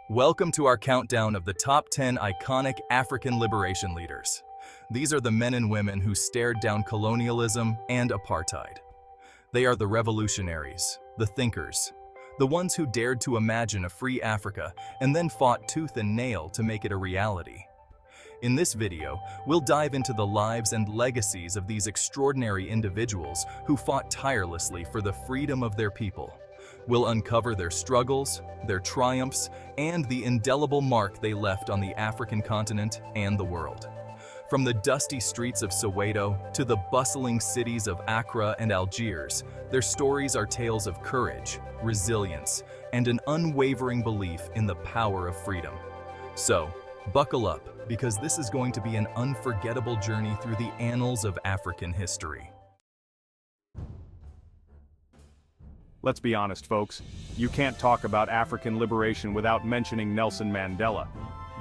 Welcome to our countdown of the top 10 iconic African liberation leaders. These are the men and women who stared down colonialism and apartheid. They are the revolutionaries, the thinkers, the ones who dared to imagine a free Africa and then fought tooth and nail to make it a reality. In this video, we'll dive into the lives and legacies of these extraordinary individuals who fought tirelessly for the freedom of their people. We'll uncover their struggles, their triumphs, and the indelible mark they left on the African continent and the world. From the dusty streets of Soweto to the bustling cities of Accra and Algiers, their stories are tales of courage, resilience, and an unwavering belief in the power of freedom. So, buckle up, because this is going to be an unforgettable journey through the annals of African history. Let's be honest, folks. You can't talk about African liberation without mentioning Nelson Mandela.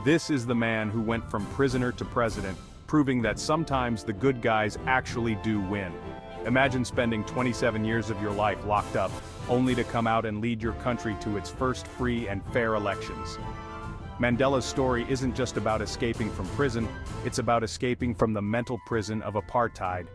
This is the man who went from prisoner to president, proving that sometimes the good guys actually do win. Imagine spending 27 years of your life locked up, only to come out and lead your country to its first free and fair elections. Mandela's story isn't just about escaping from prison, it's about escaping from the mental prison of apartheid.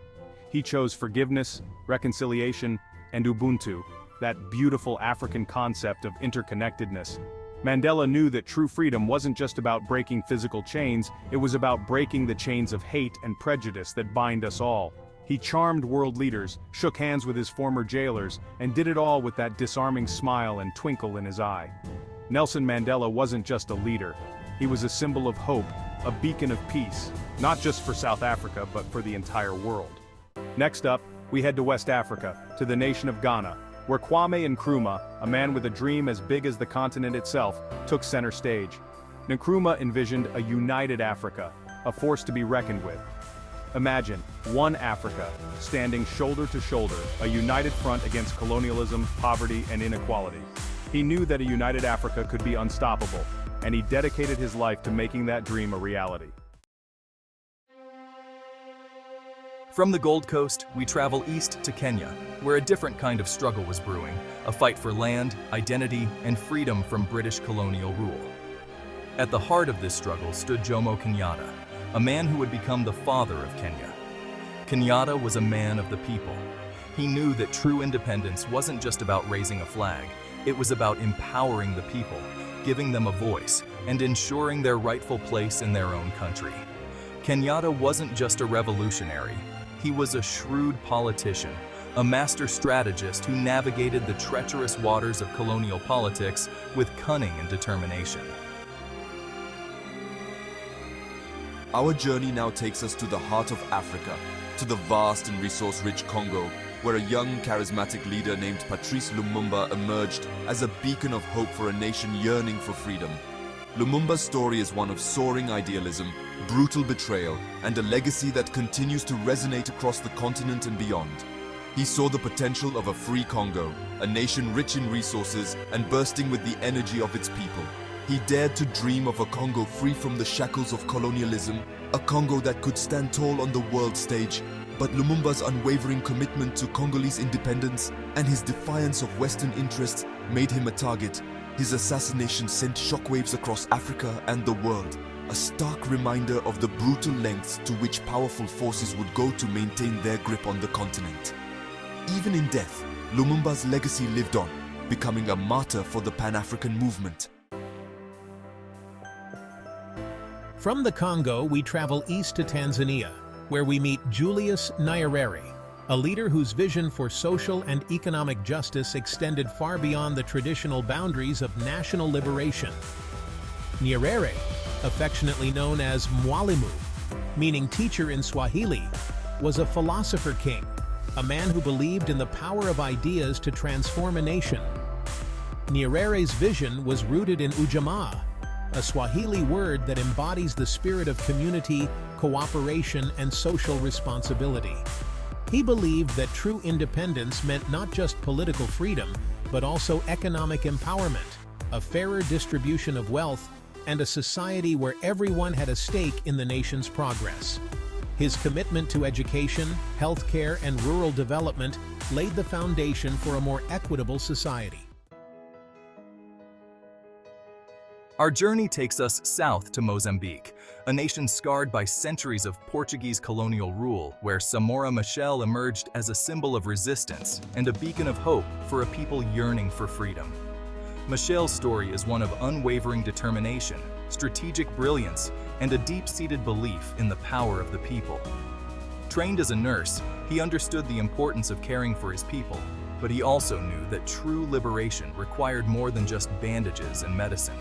He chose forgiveness, reconciliation, and Ubuntu, that beautiful African concept of interconnectedness. Mandela knew that true freedom wasn't just about breaking physical chains, it was about breaking the chains of hate and prejudice that bind us all. He charmed world leaders, shook hands with his former jailers, and did it all with that disarming smile and twinkle in his eye. Nelson Mandela wasn't just a leader. He was a symbol of hope, a beacon of peace, not just for South Africa, but for the entire world. Next up, we head to West Africa, to the nation of Ghana, where Kwame Nkrumah, a man with a dream as big as the continent itself, took center stage. Nkrumah envisioned a united Africa, a force to be reckoned with. Imagine, one Africa, standing shoulder to shoulder, a united front against colonialism, poverty, and inequality. He knew that a united Africa could be unstoppable, and he dedicated his life to making that dream a reality. From the Gold Coast, we travel east to Kenya, where a different kind of struggle was brewing, a fight for land, identity, and freedom from British colonial rule. At the heart of this struggle stood Jomo Kenyatta, a man who would become the father of Kenya. Kenyatta was a man of the people. He knew that true independence wasn't just about raising a flag, it was about empowering the people, giving them a voice, and ensuring their rightful place in their own country. Kenyatta wasn't just a revolutionary. He was a shrewd politician, a master strategist who navigated the treacherous waters of colonial politics with cunning and determination. Our journey now takes us to the heart of Africa, to the vast and resource-rich Congo, where a young, charismatic leader named Patrice Lumumba emerged as a beacon of hope for a nation yearning for freedom. Lumumba's story is one of soaring idealism, brutal betrayal, and a legacy that continues to resonate across the continent and beyond. He saw the potential of a free Congo, a nation rich in resources and bursting with the energy of its people. He dared to dream of a Congo free from the shackles of colonialism, a Congo that could stand tall on the world stage. But Lumumba's unwavering commitment to Congolese independence and his defiance of Western interests made him a target. His assassination sent shockwaves across Africa and the world, a stark reminder of the brutal lengths to which powerful forces would go to maintain their grip on the continent. Even in death, Lumumba's legacy lived on, becoming a martyr for the Pan-African movement. From the Congo, we travel east to Tanzania, where we meet Julius Nyerere, a leader whose vision for social and economic justice extended far beyond the traditional boundaries of national liberation. Nyerere, affectionately known as Mwalimu, meaning teacher in Swahili, was a philosopher king, a man who believed in the power of ideas to transform a nation. Nyerere's vision was rooted in ujamaa, a Swahili word that embodies the spirit of community, cooperation, and social responsibility. He believed that true independence meant not just political freedom, but also economic empowerment, a fairer distribution of wealth, and a society where everyone had a stake in the nation's progress. His commitment to education, healthcare, and rural development laid the foundation for a more equitable society. Our journey takes us south to Mozambique, a nation scarred by centuries of Portuguese colonial rule, where Samora Machel emerged as a symbol of resistance and a beacon of hope for a people yearning for freedom. Machel's story is one of unwavering determination, strategic brilliance, and a deep-seated belief in the power of the people. Trained as a nurse, he understood the importance of caring for his people, but he also knew that true liberation required more than just bandages and medicine.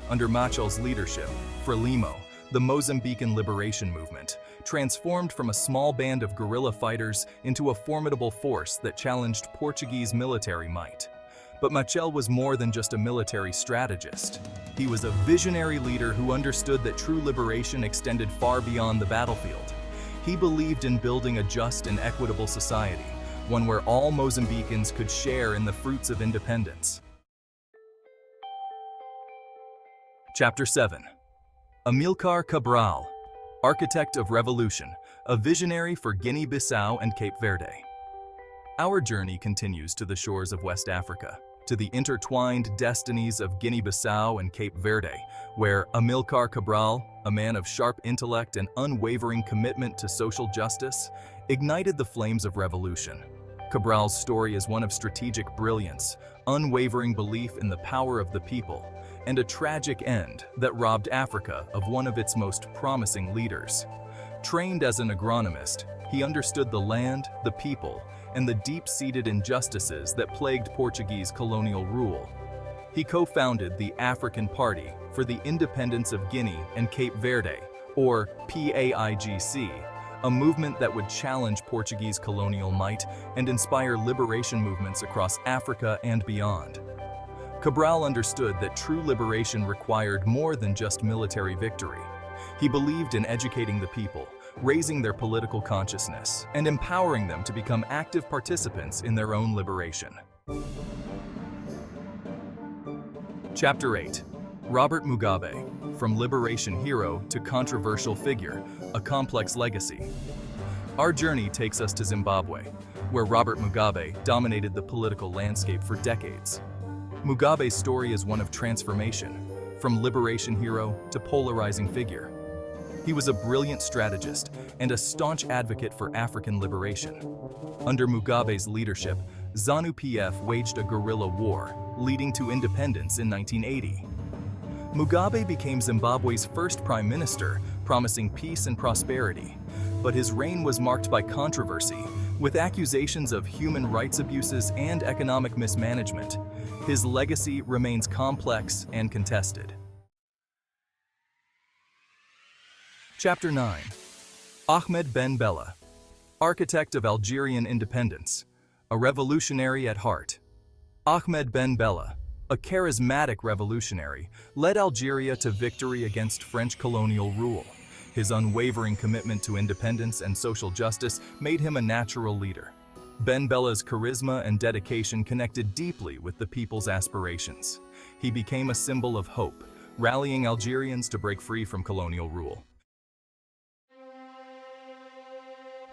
Under Machel's leadership, Frelimo, the Mozambican liberation movement, transformed from a small band of guerrilla fighters into a formidable force that challenged Portuguese military might. But Machel was more than just a military strategist. He was a visionary leader who understood that true liberation extended far beyond the battlefield. He believed in building a just and equitable society, one where all Mozambicans could share in the fruits of independence. Chapter 7. Amilcar Cabral, Architect of Revolution, a visionary for Guinea-Bissau and Cape Verde. Our journey continues to the shores of West Africa, to the intertwined destinies of Guinea-Bissau and Cape Verde, where Amilcar Cabral, a man of sharp intellect and unwavering commitment to social justice, ignited the flames of revolution. Cabral's story is one of strategic brilliance, unwavering belief in the power of the people, and a tragic end that robbed Africa of one of its most promising leaders. Trained as an agronomist, he understood the land, the people, and the deep-seated injustices that plagued Portuguese colonial rule. He co-founded the African Party for the Independence of Guinea and Cape Verde, or PAIGC, a movement that would challenge Portuguese colonial might and inspire liberation movements across Africa and beyond. Cabral understood that true liberation required more than just military victory. He believed in educating the people, raising their political consciousness, and empowering them to become active participants in their own liberation. Chapter 8. Robert Mugabe, from liberation hero to controversial figure, a complex legacy. Our journey takes us to Zimbabwe, where Robert Mugabe dominated the political landscape for decades. Mugabe's story is one of transformation, from liberation hero to polarizing figure. He was a brilliant strategist and a staunch advocate for African liberation. Under Mugabe's leadership, ZANU-PF waged a guerrilla war, leading to independence in 1980. Mugabe became Zimbabwe's first prime minister, promising peace and prosperity. But his reign was marked by controversy, with accusations of human rights abuses and economic mismanagement. His legacy remains complex and contested. Chapter 9. Ahmed Ben Bella, Architect of Algerian Independence, a revolutionary at heart. Ahmed Ben Bella, a charismatic revolutionary, led Algeria to victory against French colonial rule. His unwavering commitment to independence and social justice made him a natural leader. Ben Bella's charisma and dedication connected deeply with the people's aspirations. He became a symbol of hope, rallying Algerians to break free from colonial rule.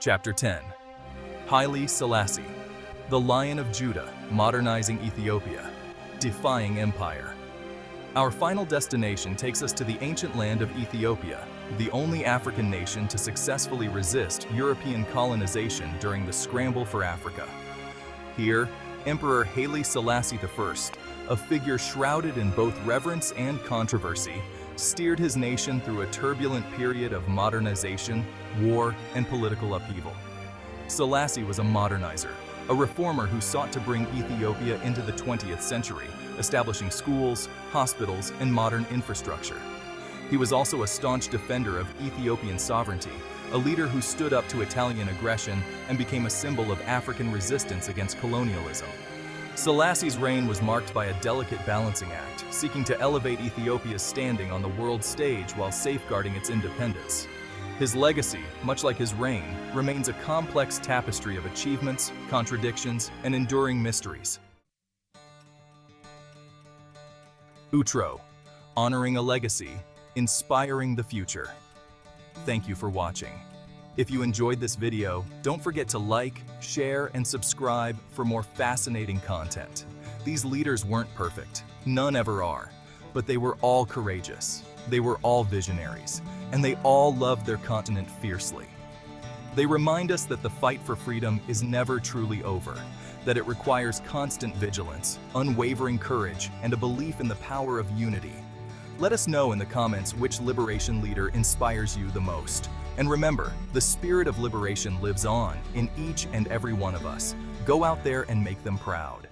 Chapter 10. Haile Selassie, the Lion of Judah, modernizing Ethiopia, defying empire. Our final destination takes us to the ancient land of Ethiopia, the only African nation to successfully resist European colonization during the scramble for Africa. Here, Emperor Haile Selassie I, a figure shrouded in both reverence and controversy, steered his nation through a turbulent period of modernization, war, and political upheaval. Selassie was a modernizer, a reformer who sought to bring Ethiopia into the 20th century, establishing schools, hospitals, and modern infrastructure. He was also a staunch defender of Ethiopian sovereignty, a leader who stood up to Italian aggression and became a symbol of African resistance against colonialism. Selassie's reign was marked by a delicate balancing act, seeking to elevate Ethiopia's standing on the world stage while safeguarding its independence. His legacy, much like his reign, remains a complex tapestry of achievements, contradictions, and enduring mysteries. Outro, honoring a legacy, inspiring the future. Thank you for watching. If you enjoyed this video, don't forget to like, share, and subscribe for more fascinating content. These leaders weren't perfect, none ever are, But they were all courageous, they were all visionaries, and they all loved their continent fiercely. They remind us that the fight for freedom is never truly over, that it requires constant vigilance, unwavering courage, and a belief in the power of unity. Let us know in the comments which liberation leader inspires you the most. And remember, the spirit of liberation lives on in each and every one of us. Go out there and make them proud.